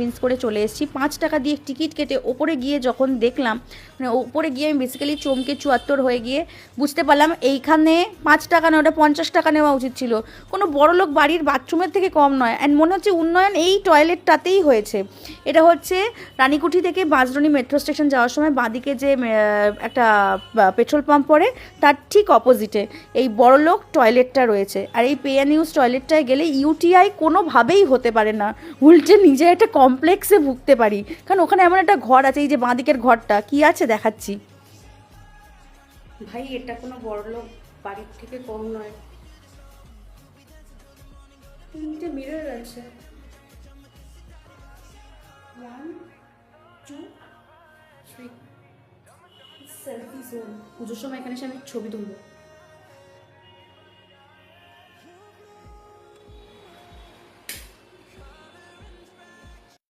Convince করে চলে এসেছি। 5 টাকা দিয়ে টিকিট কেটে ওপরে গিয়ে যখন দেখলাম, মানে ওপরে গিয়ে আমি বেসিক্যালি চমকে চুয়াত্তর হয়ে গিয়ে বুঝতে পারলাম এইখানে 5 টাকা না, ওটা 50 টাকা নেওয়া উচিত ছিল। কোনো বড়লোক বাড়ির বাথরুমের থেকে কম নয়। অ্যান্ড মনে হচ্ছে উন্নয়ন এই টয়লেটটাতেই হয়েছে। এটা হচ্ছে রানীকুঠি থেকে বাঁশদ্রোণী মেট্রো স্টেশন যাওয়ার সময় বাঁদিকে যে একটা পেট্রোল পাম্প পড়ে তার ঠিক অপোজিটে এই বড়লোক টয়লেটটা রয়েছে। আর এই পে অ্যান্ড ইউজ টয়লেটটায় গেলে ইউটিআই কোনোভাবেই হতে পারে না, উল্টে নিজে একটা কমপ্লেক্সে ভুগতে পারি। কারণ ওখানে এমন একটা ঘর আছে, এই যে বাঁদিকের ঘরটা কি আছে দেখাচ্ছি ভাই, এটা কোনো বড়লোক বাড়ির থেকে কম নয়। 3টে মিরর আছে, 1 2 3। সেলফি জোন, পুজোর সময় এখানে এসে আমি ছবি তুলবো।